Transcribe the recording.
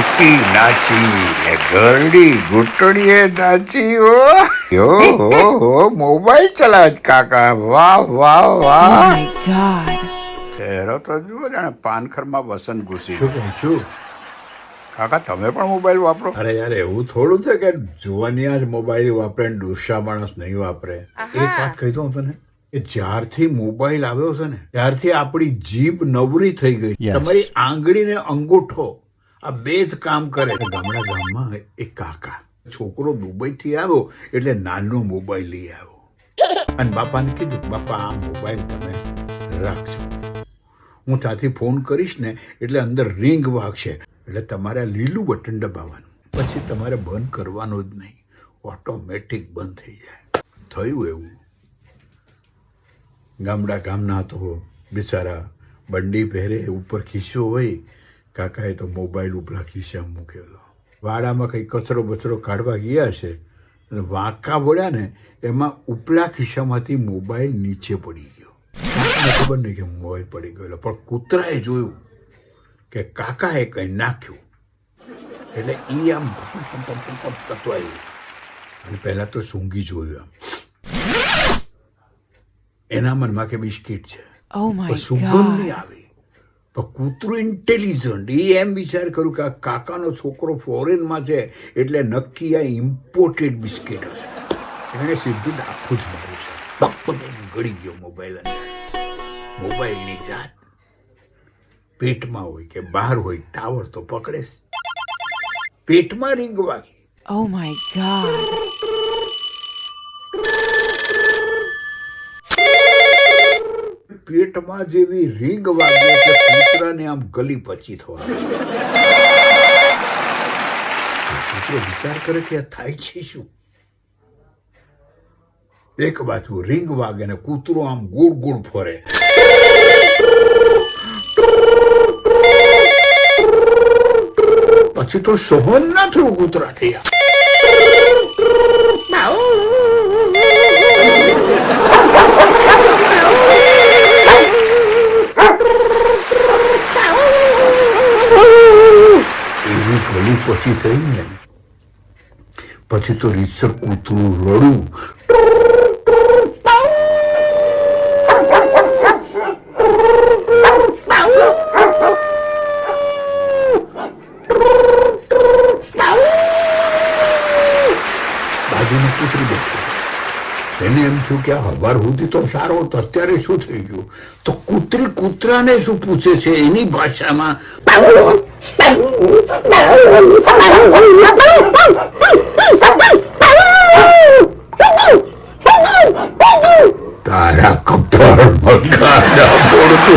ઘંટી નાચી ને ઘરડી ઘૂંટણીએ નાચી મોબાઈલ ચલાવે છે કાકા. વાહ વાહ Oh વાહ. my god. ચહેરો તો જુઓ જાણે પાનખરમાં વસંત ઘૂસી શું કહું છું? કાકા તમે પણ મોબાઈલ વાપરો? અરે યાર, એવું થોડું છે કે જુવાનિયા જ મોબાઈલ વાપરે ને ડોસા માણસ નહીં વાપરે. એક વાત કહી દઉં તને, કે જ્યારથી મોબાઈલ આવ્યો છે ને ત્યારથી આપણી જીભ નવરી થઈ ગઈ. તમારી આંગળી ને અંગૂઠો આ બે જ કામ કરે. ગામમાં એક કાકા છોકરો દુબઈ થી આવ્યો એટલે નાનો મોબાઈલ લઈ આવ્યો અને બાપાને કીધું, બાપા આ મોબાઈલ તમે રાખજો, હું ત્યાંથી ફોન કરીશ ને એટલે અંદર રિંગ વાગશે એટલે તમારે લીલું બટન દબાવવાનું, પછી તમારે બંધ કરવાનું જ નહીં, ઓટોમેટિક બંધ થઈ જાય. થયું એવું. ગામના તો બિચારા બંડી પહેરે, ઉપર ખિસ્સો હોય, કાકાએ તો મોબાઈલ ઉપલા ખિસ્સામાં મૂકેલો. વાડામાં કંઈ કચરો બચરો કાઢવા ગયા છે અને વાંકા વળ્યા ને એમાં ઉપલા ખિસ્સામાંથી મોબાઈલ નીચે પડી ગયો. કાકાને ખબર નહીં કે મોબાઈલ પડી ગયેલો, પણ કૂતરાએ જોયું કે કાકાએ કંઈ નાખ્યું એટલે એ આમ કરતો આવ્યો અને પહેલાં તો સૂંઘી જોયું. આમ એના મનમાં કે બિસ્કીટ છે, Oh my સુગંધ god. નહીં આવી. પણ કૂતરું ઇન્ટેલિજન્ટ, એ એમ વિચાર કર્યું કે આ કાકાનો છોકરો ફોરેનમાં છે એટલે નક્કી આ ઇમ્પોર્ટેડ બિસ્કીટ હશે. એણે સીધું ડાખું જ માર્યું છે, પપ્પ ગળી ગયો મોબાઈલ અંદર. મોબાઈલની જાત પેટમાં હોય કે બહાર હોય, ટાવર તો પકડે જ. પેટમાં રીંગ વાગી. Oh my god. પેટમાં જેવી રીંગ વાગે એટલે કૂતરાને આમ ગલી પચી થવા કૂતરો વિચાર કરે કે આ થાય છે શું. એક બાજુ રીંગ વાગે ને કૂતરો આમ ગોળ ગોળ ફરે. પછી તો સહન ના થયું કૂતરાથી. એવી ગલી પછી થઈ ને પછી તો રીતસર કૂતરું રડું. બાજુમાં કૂતરી બેઠી, એને એમ થયું કે આ હવાર સુધી તો સારો હતો, અત્યારે શું થઈ ગયું? તો કૂતરી કૂતરાને શું પૂછે છે એની ભાષામાં, તારા કપાળમાં કાંડા પડતું